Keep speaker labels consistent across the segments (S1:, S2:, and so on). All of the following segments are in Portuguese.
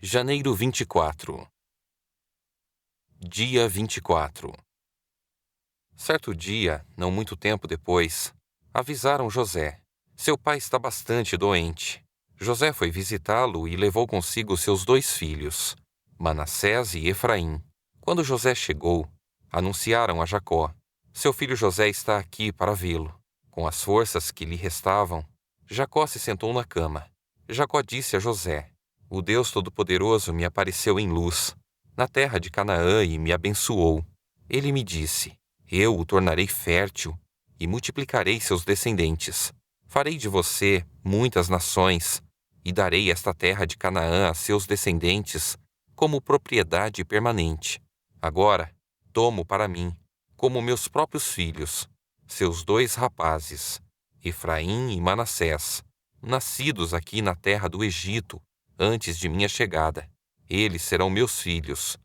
S1: Janeiro 24. Dia 24. Certo dia, não muito tempo depois, avisaram José. Seu pai está bastante doente. José foi visitá-lo e levou consigo seus 2 filhos, Manassés e Efraim. Quando José chegou, anunciaram a Jacó: seu filho José está aqui para vê-lo. Com as forças que lhe restavam, Jacó se sentou na cama. Jacó disse a José: o Deus Todo-Poderoso me apareceu em luz, na terra de Canaã, e me abençoou. Ele me disse: eu o tornarei fértil e multiplicarei seus descendentes. Farei de você muitas nações e darei esta terra de Canaã a seus descendentes como propriedade permanente. Agora, tomo para mim, como meus próprios filhos, seus 2 rapazes, Efraim e Manassés, nascidos aqui na terra do Egito, antes de minha chegada. Eles serão meus filhos.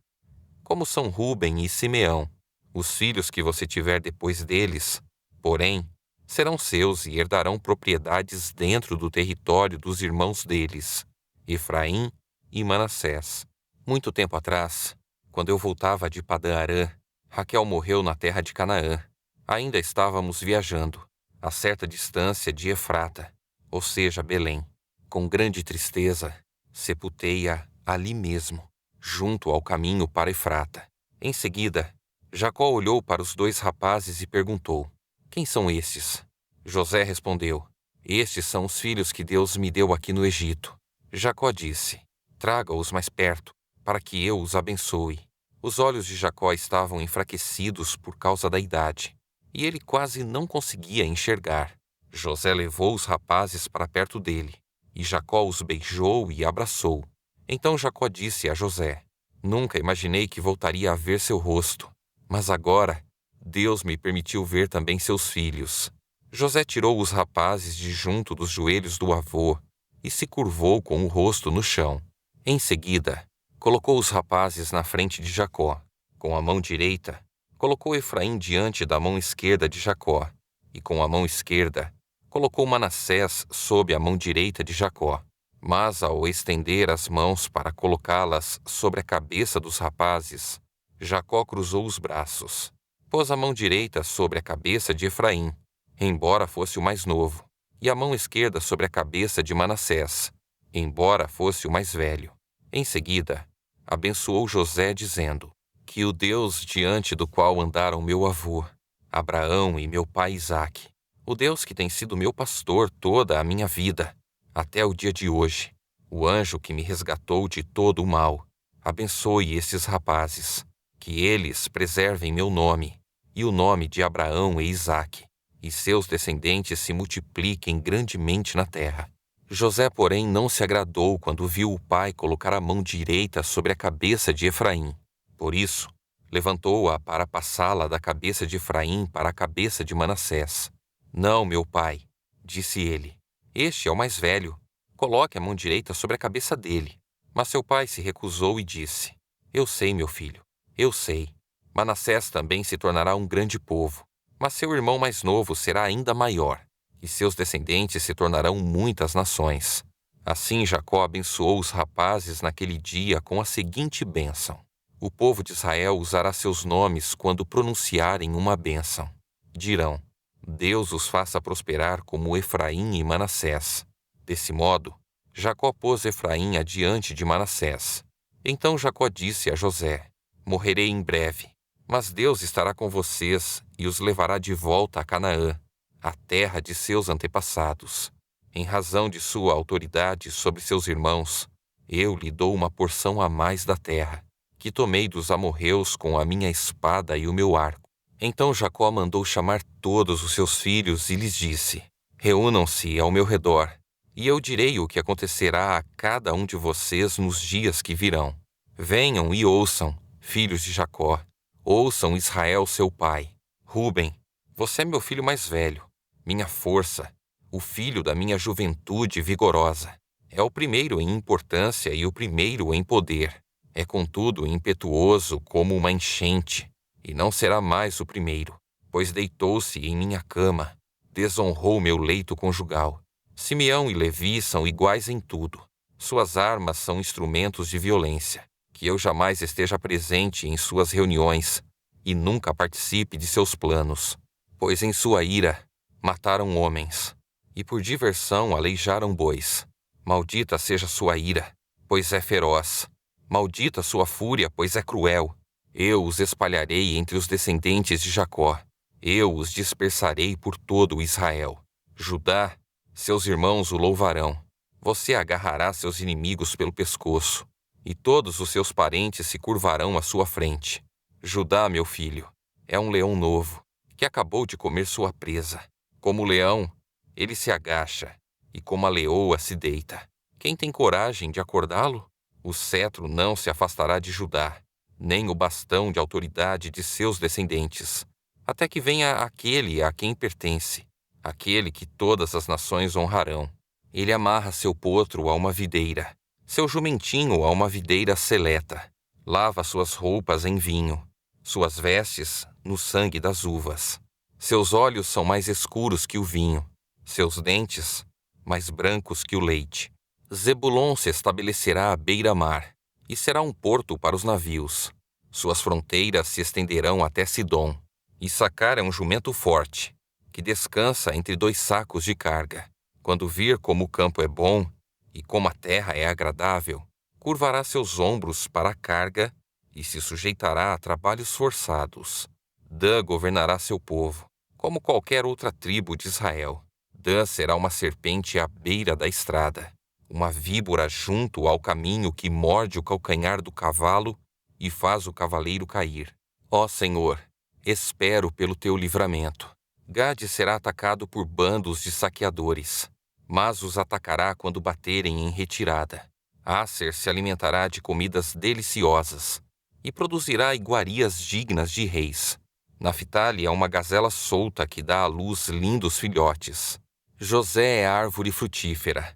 S1: Como são Rúben e Simeão, os filhos que você tiver depois deles, porém, serão seus e herdarão propriedades dentro do território dos irmãos deles, Efraim e Manassés. Muito tempo atrás, quando eu voltava de Padã-Arã, Raquel morreu na terra de Canaã. Ainda estávamos viajando, a certa distância de Efrata, ou seja, Belém. Com grande tristeza, sepultei-a ali mesmo, junto ao caminho para Efrata. Em seguida, Jacó olhou para os 2 rapazes e perguntou: quem são estes? José respondeu: estes são os filhos que Deus me deu aqui no Egito. Jacó disse: traga-os mais perto, para que eu os abençoe. Os olhos de Jacó estavam enfraquecidos por causa da idade, e ele quase não conseguia enxergar. José levou os rapazes para perto dele, e Jacó os beijou e abraçou. Então Jacó disse a José: nunca imaginei que voltaria a ver seu rosto, mas agora Deus me permitiu ver também seus filhos. José tirou os rapazes de junto dos joelhos do avô e se curvou com o rosto no chão. Em seguida, colocou os rapazes na frente de Jacó. Com a mão direita, colocou Efraim diante da mão esquerda de Jacó, e com a mão esquerda, colocou Manassés sob a mão direita de Jacó. Mas ao estender as mãos para colocá-las sobre a cabeça dos rapazes, Jacó cruzou os braços. Pôs a mão direita sobre a cabeça de Efraim, embora fosse o mais novo, e a mão esquerda sobre a cabeça de Manassés, embora fosse o mais velho. Em seguida, abençoou José, dizendo: que o Deus diante do qual andaram meu avô, Abraão, e meu pai Isaque, o Deus que tem sido meu pastor toda a minha vida, até o dia de hoje, o anjo que me resgatou de todo o mal, abençoe esses rapazes, que eles preservem meu nome, e o nome de Abraão e Isaque, e seus descendentes se multipliquem grandemente na terra. José, porém, não se agradou quando viu o pai colocar a mão direita sobre a cabeça de Efraim. Por isso, levantou-a para passá-la da cabeça de Efraim para a cabeça de Manassés. Não, meu pai, disse ele, este é o mais velho. Coloque a mão direita sobre a cabeça dele. Mas seu pai se recusou e disse: eu sei, meu filho, eu sei. Manassés também se tornará um grande povo, mas seu irmão mais novo será ainda maior, e seus descendentes se tornarão muitas nações. Assim Jacó abençoou os rapazes naquele dia com a seguinte bênção: o povo de Israel usará seus nomes quando pronunciarem uma bênção. Dirão: Deus os faça prosperar como Efraim e Manassés. Desse modo, Jacó pôs Efraim adiante de Manassés. Então Jacó disse a José: morrerei em breve, mas Deus estará com vocês e os levará de volta a Canaã, a terra de seus antepassados. Em razão de sua autoridade sobre seus irmãos, eu lhe dou uma porção a mais da terra, que tomei dos amorreus com a minha espada e o meu arco. Então Jacó mandou chamar todos os seus filhos e lhes disse: reúnam-se ao meu redor, e eu direi o que acontecerá a cada um de vocês nos dias que virão. Venham e ouçam, filhos de Jacó, ouçam Israel seu pai. Rúben, você é meu filho mais velho, minha força, o filho da minha juventude vigorosa. É o primeiro em importância e o primeiro em poder. É contudo impetuoso como uma enchente, e não será mais o primeiro, pois deitou-se em minha cama, desonrou meu leito conjugal. Simeão e Levi são iguais em tudo. Suas armas são instrumentos de violência. Que eu jamais esteja presente em suas reuniões e nunca participe de seus planos. Pois em sua ira mataram homens, e por diversão aleijaram bois. Maldita seja sua ira, pois é feroz. Maldita sua fúria, pois é cruel. Eu os espalharei entre os descendentes de Jacó. Eu os dispersarei por todo o Israel. Judá, seus irmãos o louvarão. Você agarrará seus inimigos pelo pescoço, e todos os seus parentes se curvarão à sua frente. Judá, meu filho, é um leão novo, que acabou de comer sua presa. Como o leão, ele se agacha, e como a leoa se deita. Quem tem coragem de acordá-lo? O cetro não se afastará de Judá, nem o bastão de autoridade de seus descendentes, até que venha aquele a quem pertence, aquele que todas as nações honrarão. Ele amarra seu potro a uma videira, seu jumentinho a uma videira seleta. Lava suas roupas em vinho, suas vestes no sangue das uvas. Seus olhos são mais escuros que o vinho, seus dentes mais brancos que o leite. Zebulon se estabelecerá à beira-mar, e será um porto para os navios. Suas fronteiras se estenderão até Sidom. Issacar é um jumento forte, que descansa entre dois sacos de carga. Quando vir como o campo é bom, e como a terra é agradável, curvará seus ombros para a carga, e se sujeitará a trabalhos forçados. Dan governará seu povo, como qualquer outra tribo de Israel. Dan será uma serpente à beira da estrada, uma víbora junto ao caminho que morde o calcanhar do cavalo e faz o cavaleiro cair. Ó Senhor, espero pelo teu livramento. Gade será atacado por bandos de saqueadores, mas os atacará quando baterem em retirada. Asser se alimentará de comidas deliciosas e produzirá iguarias dignas de reis. Naftali é uma gazela solta que dá à luz lindos filhotes. José é árvore frutífera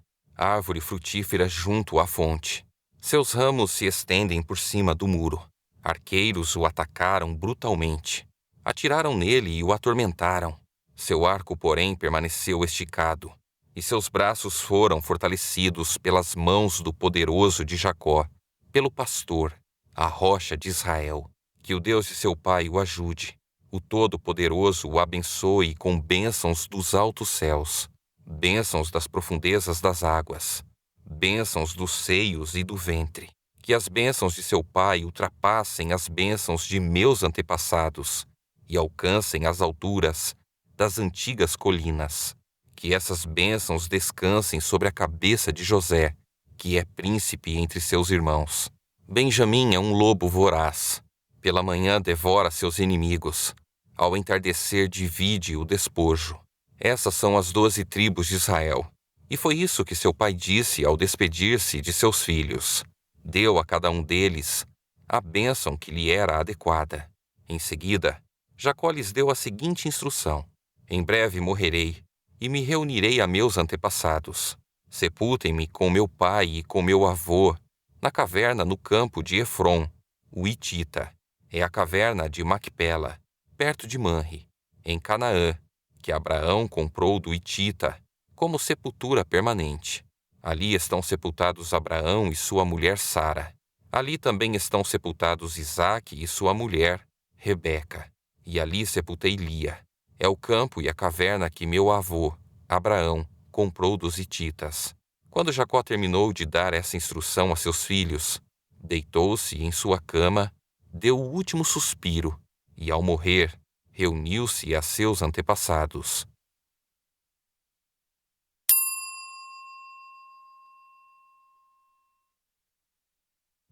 S1: junto à fonte. Seus ramos se estendem por cima do muro. Arqueiros o atacaram brutalmente. Atiraram nele e o atormentaram. Seu arco, porém, permaneceu esticado, e seus braços foram fortalecidos pelas mãos do poderoso de Jacó, pelo pastor, a rocha de Israel. Que o Deus de seu pai o ajude. O Todo-Poderoso o abençoe com bênçãos dos altos céus, bênçãos das profundezas das águas, bênçãos dos seios e do ventre. Que as bênçãos de seu pai ultrapassem as bênçãos de meus antepassados e alcancem as alturas das antigas colinas. Que essas bênçãos descansem sobre a cabeça de José, que é príncipe entre seus irmãos. Benjamim é um lobo voraz. Pela manhã devora seus inimigos. Ao entardecer divide o despojo. Essas são as 12 tribos de Israel. E foi isso que seu pai disse ao despedir-se de seus filhos. Deu a cada um deles a bênção que lhe era adequada. Em seguida, Jacó lhes deu a seguinte instrução: em breve morrerei, e me reunirei a meus antepassados. Sepultem-me com meu pai e com meu avô, na caverna no campo de Efron, o Hitita. É a caverna de Macpela, perto de Manre, em Canaã, que Abraão comprou do Hitita, como sepultura permanente. Ali estão sepultados Abraão e sua mulher Sara. Ali também estão sepultados Isaque e sua mulher, Rebeca. E ali sepultei Lia. É o campo e a caverna que meu avô, Abraão, comprou dos hititas. Quando Jacó terminou de dar essa instrução a seus filhos, deitou-se em sua cama, deu o último suspiro e, ao morrer, reuniu-se a seus antepassados.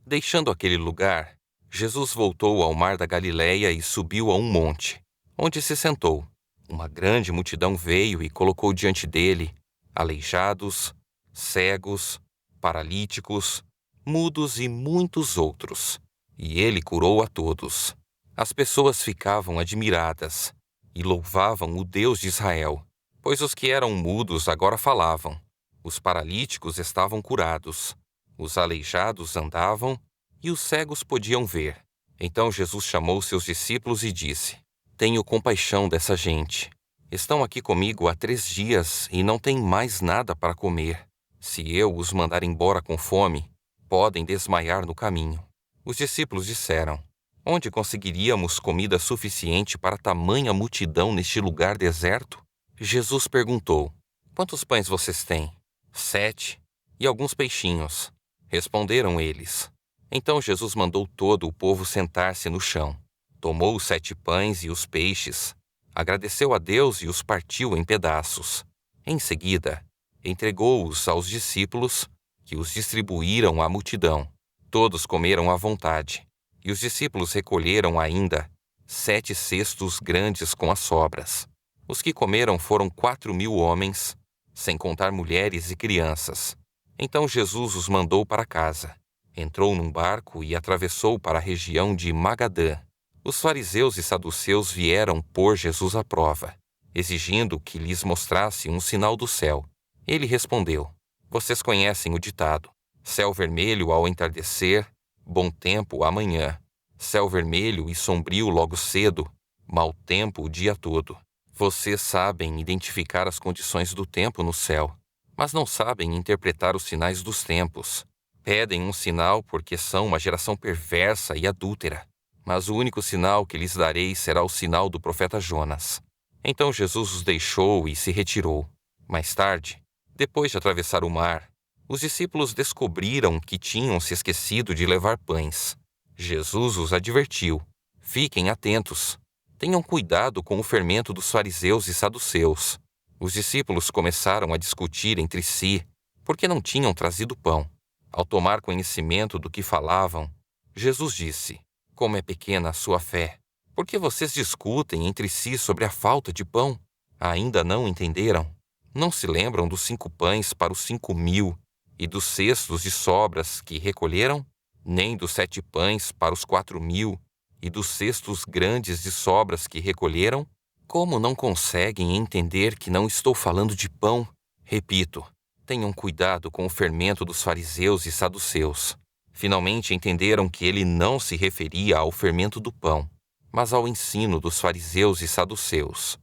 S1: Deixando aquele lugar, Jesus voltou ao mar da Galileia e subiu a um monte, onde se sentou. Uma grande multidão veio e colocou diante dele aleijados, cegos, paralíticos, mudos e muitos outros. E ele curou a todos. As pessoas ficavam admiradas e louvavam o Deus de Israel, pois os que eram mudos agora falavam. Os paralíticos estavam curados, os aleijados andavam e os cegos podiam ver. Então Jesus chamou seus discípulos e disse: Tenho compaixão dessa gente. Estão aqui comigo há 3 dias e não têm mais nada para comer. Se eu os mandar embora com fome, podem desmaiar no caminho. Os discípulos disseram: Onde conseguiríamos comida suficiente para tamanha multidão neste lugar deserto? Jesus perguntou: Quantos pães vocês têm? 7, e alguns peixinhos. Responderam eles. Então Jesus mandou todo o povo sentar-se no chão. Tomou os 7 pães e os peixes, agradeceu a Deus e os partiu em pedaços. Em seguida, entregou-os aos discípulos, que os distribuíram à multidão. Todos comeram à vontade, e os discípulos recolheram ainda 7 cestos grandes com as sobras. Os que comeram foram 4.000 homens, sem contar mulheres e crianças. Então Jesus os mandou para casa. Entrou num barco e atravessou para a região de Magadã. Os fariseus e saduceus vieram pôr Jesus à prova, exigindo que lhes mostrasse um sinal do céu. Ele respondeu: Vocês conhecem o ditado: céu vermelho ao entardecer, bom tempo amanhã. Céu vermelho e sombrio logo cedo, mau tempo o dia todo. Vocês sabem identificar as condições do tempo no céu, mas não sabem interpretar os sinais dos tempos. Pedem um sinal porque são uma geração perversa e adúltera. Mas o único sinal que lhes darei será o sinal do profeta Jonas. Então Jesus os deixou e se retirou. Mais tarde, depois de atravessar o mar, os discípulos descobriram que tinham se esquecido de levar pães. Jesus os advertiu: Fiquem atentos. Tenham cuidado com o fermento dos fariseus e saduceus. Os discípulos começaram a discutir entre si, porque não tinham trazido pão. Ao tomar conhecimento do que falavam, Jesus disse: Como é pequena a sua fé! Por que vocês discutem entre si sobre a falta de pão? Ainda não entenderam? Não se lembram dos 5 pães para os 5.000 e dos cestos de sobras que recolheram? Nem dos 7 pães para os 4.000 e dos cestos grandes de sobras que recolheram? Como não conseguem entender que não estou falando de pão? Repito, tenham cuidado com o fermento dos fariseus e saduceus. Finalmente entenderam que ele não se referia ao fermento do pão, mas ao ensino dos fariseus e saduceus.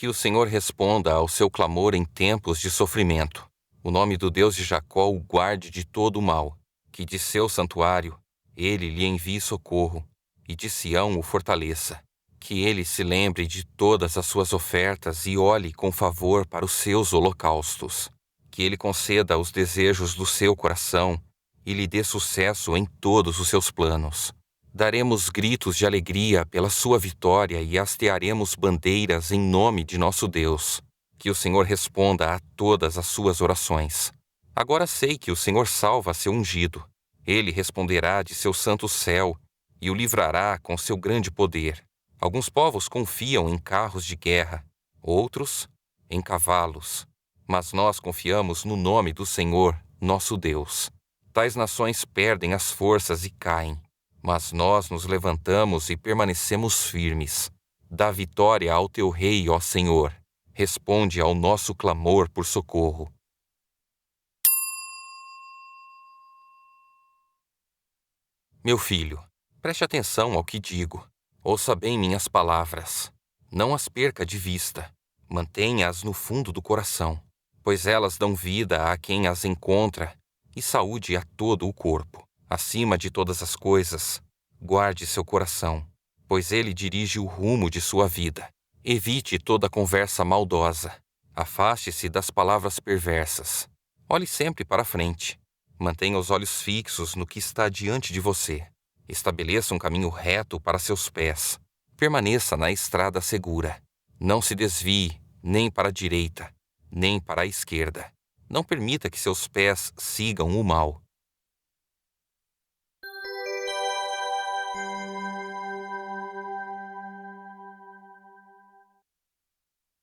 S1: Que o Senhor responda ao seu clamor em tempos de sofrimento. O nome do Deus de Jacó o guarde de todo o mal. Que de seu santuário ele lhe envie socorro, e de Sião o fortaleça. Que ele se lembre de todas as suas ofertas e olhe com favor para os seus holocaustos. Que ele conceda os desejos do seu coração e lhe dê sucesso em todos os seus planos. Daremos gritos de alegria pela sua vitória e hastearemos bandeiras em nome de nosso Deus. Que o Senhor responda a todas as suas orações. Agora sei que o Senhor salva seu ungido. Ele responderá de seu santo céu e o livrará com seu grande poder. Alguns povos confiam em carros de guerra, outros em cavalos. Mas nós confiamos no nome do Senhor, nosso Deus. Tais nações perdem as forças e caem. Mas nós nos levantamos e permanecemos firmes. Dá vitória ao teu rei, ó Senhor. Responde ao nosso clamor por socorro. Meu filho, preste atenção ao que digo. Ouça bem minhas palavras. Não as perca de vista. Mantenha-as no fundo do coração, pois elas dão vida a quem as encontra e saúde a todo o corpo. Acima de todas as coisas, guarde seu coração, pois ele dirige o rumo de sua vida. Evite toda conversa maldosa. Afaste-se das palavras perversas. Olhe sempre para frente. Mantenha os olhos fixos no que está diante de você. Estabeleça um caminho reto para seus pés. Permaneça na estrada segura. Não se desvie nem para a direita, nem para a esquerda. Não permita que seus pés sigam o mal.